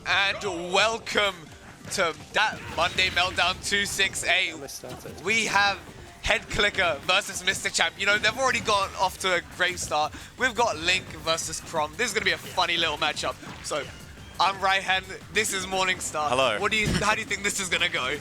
and welcome to DAT Monday Meltdown 268. We have HEADCLICKR versus Mr. Champ. You know, they've already got off to a great start. We've got Link versus Chrom. This is going to be a funny little matchup. So, I'm right hand, this is Morningstar. Hello. How do you think this is going to go?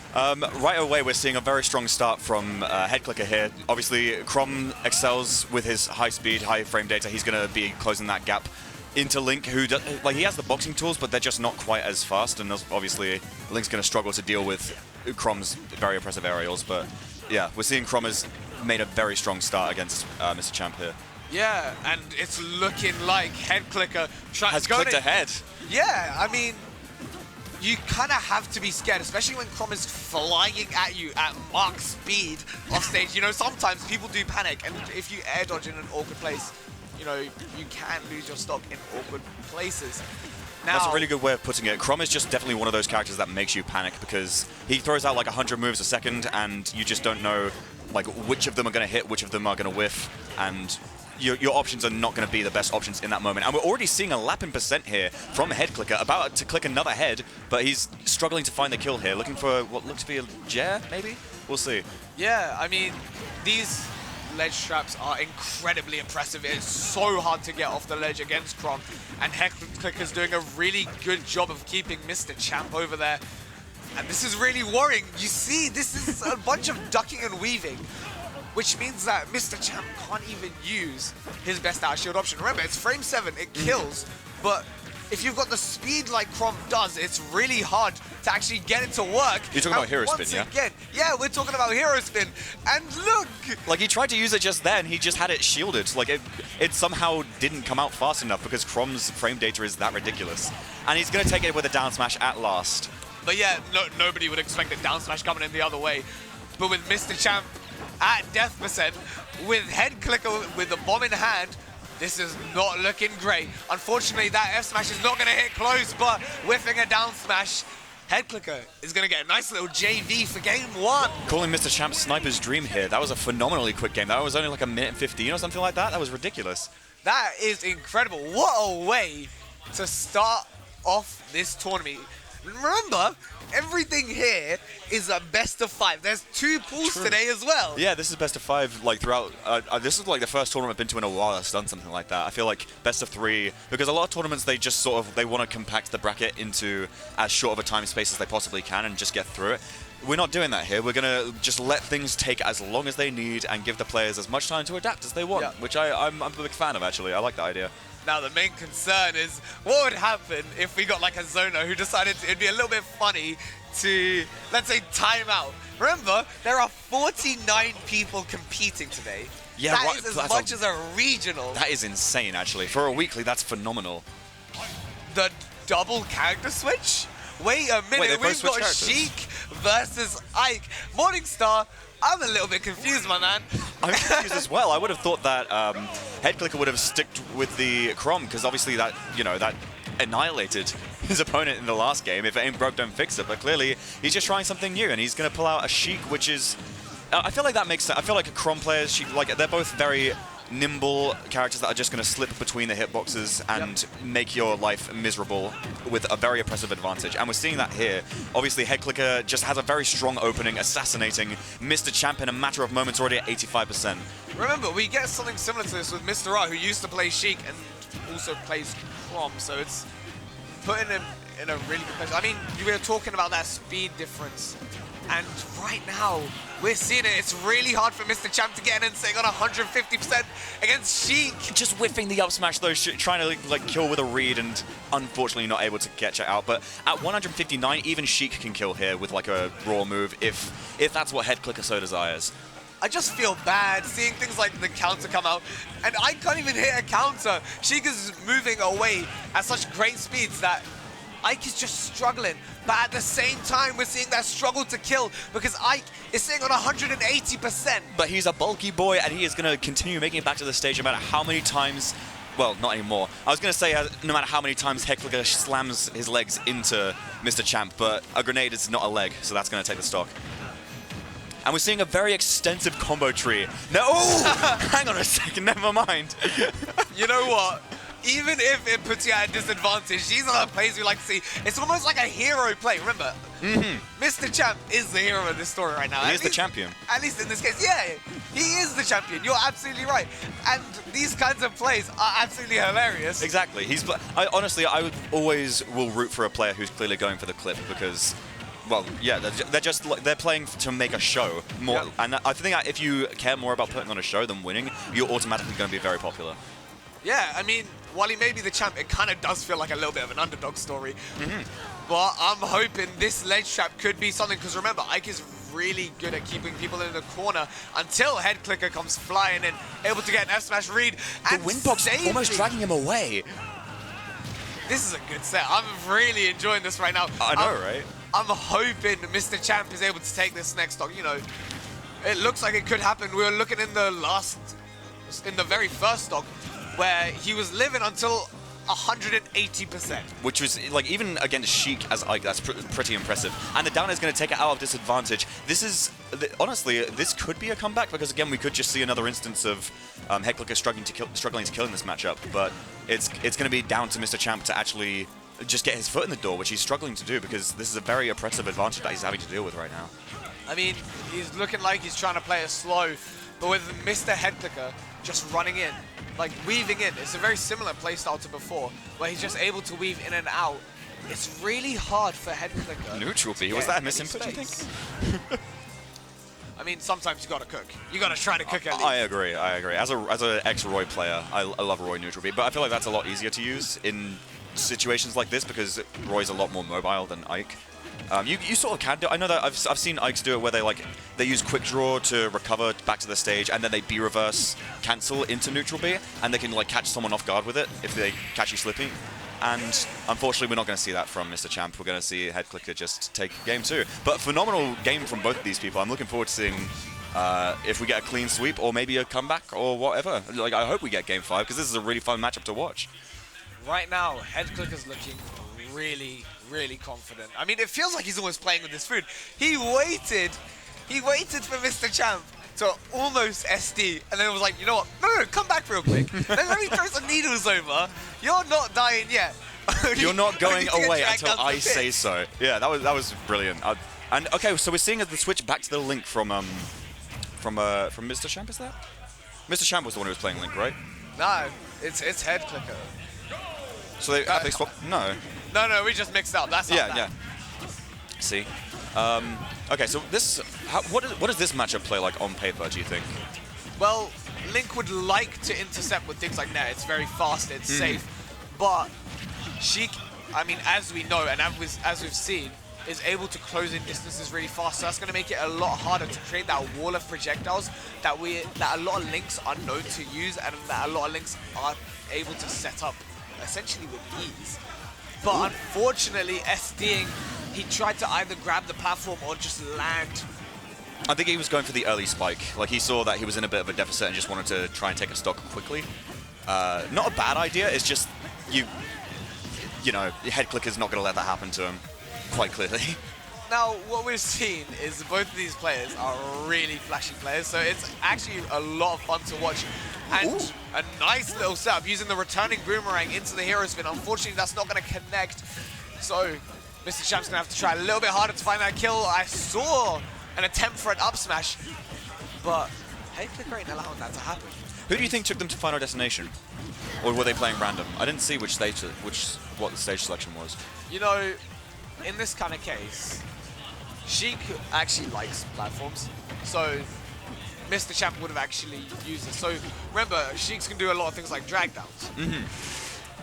Right away, we're seeing a very strong start from HEADCLICKR here. Obviously, Chrom excels with his high speed, high frame data. He's going to be closing that gap into Link, who he has the boxing tools, but they're just not quite as fast. And obviously, Link's going to struggle to deal with Chrom's very impressive aerials. But yeah, we're seeing Chrom has made a very strong start against Mr. Champ here. Yeah, and it's looking like HEADCLICKR has clicked ahead. Yeah, I mean, you kind of have to be scared, especially when Chrom is flying at you at Mach speed off stage. You know, sometimes people do panic, and if you air dodge in an awkward place, you know, you can lose your stock in awkward places. Now, that's a really good way of putting it. Chrom is just definitely one of those characters that makes you panic because he throws out like 100 moves a second, and you just don't know like which of them are going to hit, which of them are going to whiff, and your options are not going to be the best options in that moment. And we're already seeing a lap in percent here from HEADCLICKR, about to click another head, but he's struggling to find the kill here, looking for what looks to be a Jer, maybe? We'll see. Yeah, I mean, these ledge traps are incredibly impressive. It's so hard to get off the ledge against Chrom, and HEADCLICKR's doing a really good job of keeping Mr. Champ over there. And this is really worrying. You see, this is a bunch of ducking and weaving, which means that Mr. Champ can't even use his best out shield option. Remember, it's frame 7, it kills, but if you've got the speed like Chrom does, it's really hard to actually get it to work. You're talking about Hero Spin, yeah? Again, yeah, we're talking about Hero Spin, and look! Like, he tried to use it just then, he just had it shielded. Like, it somehow didn't come out fast enough because Chrom's frame data is that ridiculous. And he's going to take it with a down smash at last. But yeah, nobody would expect a down smash coming in the other way. But with Mr. Champ at death percent, with HEADCLICKR with the bomb in hand, this is not looking great. Unfortunately, that F smash is not going to hit close, but whiffing a down smash, HEADCLICKR is going to get a nice little JV for game 1. Calling Mr. Champ Sniper's Dream here. That was a phenomenally quick game. That was only like a minute 15 or something like that. That was ridiculous. That is incredible. What a way to start off this tournament. Remember, everything here is a best of 5. There's 2 pools today as well. Yeah, this is best of 5 like throughout. This is like the first tournament I've been to in a while that's done something like that. I feel like best of 3, because a lot of tournaments they just sort of they want to compact the bracket into as short of a time space as they possibly can and just get through it. We're not doing that here. We're gonna just let things take as long as they need and give the players as much time to adapt as they want, which I'm a big fan of actually. I like that idea. Now, the main concern is what would happen if we got like a Zono who decided it'd be a little bit funny to, let's say, time out. Remember, there are 49 people competing today. Yeah, that is as much as a regional. That is insane, actually. For a weekly, that's phenomenal. The double character switch? Wait a minute, we've got Sheik versus Ike. Morningstar, I'm a little bit confused, my man. I'm confused as well. I would have thought that HEADCLICKR would have sticked with the Chrom, because obviously that, you know, that annihilated his opponent in the last game. If it ain't broke, don't fix it. But clearly, he's just trying something new, and he's going to pull out a Sheik, which is... I feel like that makes sense. I feel like a Chrom player, like they're both very nimble characters that are just going to slip between the hitboxes and make your life miserable with a very oppressive advantage. And we're seeing that here. Obviously, HEADCLICKR just has a very strong opening, assassinating Mr. Champ in a matter of moments, already at 85%. Remember, we get something similar to this with Mr. R, who used to play Sheik and also plays Chrom, so it's putting him in a really good place. I mean, we were talking about that speed difference, and right now, we're seeing it. It's really hard for Mr. Champ to get in and sitting on 150% against Sheik. Just whiffing the up smash though, trying to like kill with a read and unfortunately not able to catch it out. But at 159, even Sheik can kill here with like a raw move if that's what HEADCLICKR so desires. I just feel bad seeing things like the counter come out, and I can't even hit a counter. Sheik is moving away at such great speeds that Ike is just struggling, but at the same time, we're seeing that struggle to kill because Ike is sitting on 180%. But he's a bulky boy, and he is going to continue making it back to the stage no matter how many times, well, not anymore. I was going to say no matter how many times HEADCLICKR slams his legs into Mr. Champ, but a grenade is not a leg, so that's going to take the stock. And we're seeing a very extensive combo tree. No, oh, hang on a second, never mind. You know what? even if it puts you at a disadvantage, these are the plays we like to see. It's almost like a hero play. Remember, Mr. Champ is the hero of this story right now. He is the champion. At least in this case, yeah, he is the champion. You're absolutely right. And these kinds of plays are absolutely hilarious. Exactly. Honestly, I would always will root for a player who's clearly going for the clip because, well, yeah, they're playing to make a show more. Yep. And I think that if you care more about putting on a show than winning, you're automatically going to be very popular. Yeah, I mean, while he may be the champ, it kind of does feel like a little bit of an underdog story. But I'm hoping this ledge trap could be something, because remember, Ike is really good at keeping people in the corner until HEADCLICKR comes flying in, able to get an F-smash read. The windbox almost dragging him away. This is a good set. I'm really enjoying this right now. I know, right? I'm hoping Mr. Champ is able to take this next stock. You know, it looks like it could happen. We were looking in the very first stock, where he was living until 180%. Which was, like, even against Sheik as Ike, that's pretty impressive. And the down is going to take it out of disadvantage. This is, honestly, this could be a comeback, because, again, we could just see another instance of HEADCLICKR struggling to kill in this matchup. But it's going to be down to Mr. Champ to actually just get his foot in the door, which he's struggling to do, because this is a very oppressive advantage that he's having to deal with right now. I mean, he's looking like he's trying to play it slow, but with Mr. HEADCLICKR just running in, like weaving in. It's a very similar playstyle to before, where he's just able to weave in and out. It's really hard for HEADCLICKR. Neutral B, was that a misinput, do you think? I mean, sometimes you gotta cook. You gotta try to cook at least. I agree. As an ex-Roy player, I love Roy neutral B, but I feel like that's a lot easier to use in situations like this, because Roy's a lot more mobile than Ike. You sort of can do. I know that I've seen Ikes do it where they use quick draw to recover back to the stage, and then they B reverse cancel into neutral B, and they can like catch someone off guard with it if they catch you slipping. And unfortunately, we're not going to see that from Mr. Champ. We're going to see HEADCLICKR just take game 2. But phenomenal game from both of these people. I'm looking forward to seeing if we get a clean sweep or maybe a comeback or whatever. Like, I hope we get game 5, because this is a really fun matchup to watch. Right now, HEADCLICKR's looking really confident. I mean, it feels like he's almost playing with his food. He waited for Mr. Champ to almost SD, and then it was like, you know what? No, come back real quick. Then let me throw some needles over. You're not dying yet. You're not going away until I say so. Yeah, that was brilliant. And okay, so we're seeing the switch back to the Link from Mr. Champ. Is that? Mr. Champ was the one who was playing Link, right? No, it's HEADCLICKR. So they swap? No. No, we just mixed up. That's not yeah. See. Okay, so what does this matchup play like on paper, do you think? Well, Link would like to intercept with things like that. It's very fast, it's safe. But Sheik, I mean, as we know and as we've seen, is able to close in distances really fast. So that's going to make it a lot harder to create that wall of projectiles that a lot of Links are known to use, and that a lot of Links are able to set up essentially with ease. But unfortunately, SDing, he tried to either grab the platform or just land. I think he was going for the early spike. Like, he saw that he was in a bit of a deficit and just wanted to try and take a stock quickly. Not a bad idea, it's just, you know, HEADCLICKR's not going to let that happen to him, quite clearly. Now, what we've seen is both of these players are really flashy players, so it's actually a lot of fun to watch. And a nice little setup using the returning boomerang into the hero spin. Unfortunately, that's not going to connect. So, Mr. Champ's going to have to try a little bit harder to find that kill. I saw an attempt for an up smash, but HEADCLICKR ain't allowing that to happen. Who do you think took them to final destination? Or were they playing random? I didn't see what the stage selection was. You know, in this kind of case, Sheik actually likes platforms, so Mr. Champ would have actually used it. So remember, Sheiks can do a lot of things like drag downs,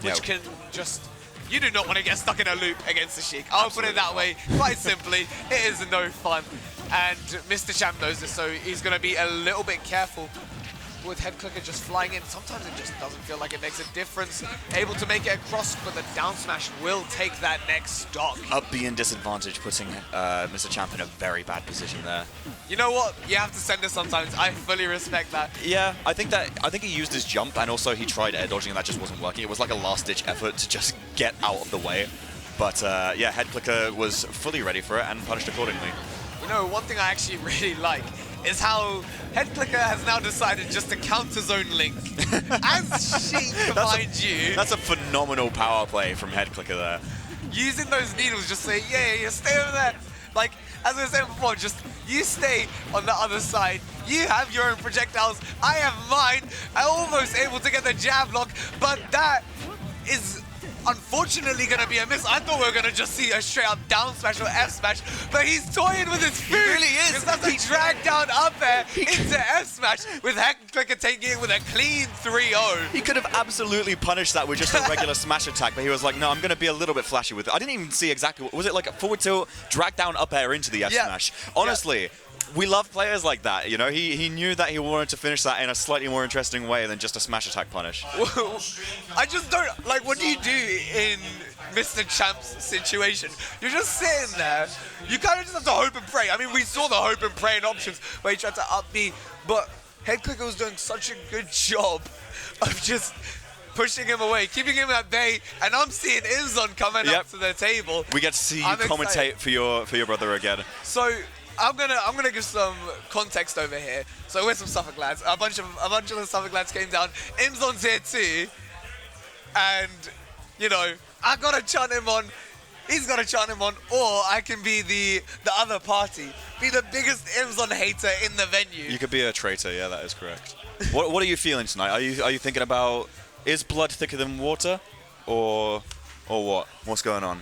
which can just, you do not want to get stuck in a loop against the Sheik. I'll put it that way, quite simply. It is no fun, and Mr. Champ knows this, so he's going to be a little bit careful with HEADCLICKR just flying in. Sometimes it just doesn't feel like it makes a difference. Able to make it across, but the down smash will take that next stock. Up B in disadvantage, putting Mr. Champ in a very bad position there. You know what? You have to send it sometimes. I fully respect that. Yeah, I think he used his jump, and also he tried air dodging, and that just wasn't working. It was like a last-ditch effort to just get out of the way. But yeah, HEADCLICKR was fully ready for it and punished accordingly. You know, one thing I actually really like is how HEADCLICKR has now decided just to counter zone Link. As Sheik behind you. That's a phenomenal power play from HEADCLICKR there. Using those needles, just say, yeah, stay over there. Like, as I was saying before, just you stay on the other side. You have your own projectiles. I have mine. I'm almost able to get the jab lock, but that is unfortunately going to be a miss. I thought we were going to just see a straight up down smash or F smash, but he's toying with his food. He really is. Because that's a drag down up there into F smash with HEADCLICKR taking it with a clean 3-0. He could have absolutely punished that with just a regular smash attack, but he was like, no, I'm going to be a little bit flashy with it. I didn't even see exactly what was it, like a forward tilt, drag down up air into the F smash. Honestly. We love players like that, you know. He knew that he wanted to finish that in a slightly more interesting way than just a smash attack punish. I just don't, like, what do you do in Mr. Champ's situation? You're just sitting there. You kind of just have to hope and pray. I mean, we saw the hope and praying options where he tried to up B, but HEADCLICKR was doing such a good job of just pushing him away, keeping him at bay, and I'm seeing Imzon coming up to the table. We get to see you commentate for your brother again. So I'm gonna give some context over here. So we're some Suffolk lads. A bunch of the Suffolk lads came down. Imzon's here too, and you know I gotta chant him on. He's gotta chant him on, or I can be the other party, be the biggest Imzon hater in the venue. You could be a traitor. Yeah, that is correct. What are you feeling tonight? Are you thinking about is blood thicker than water, or what? What's going on?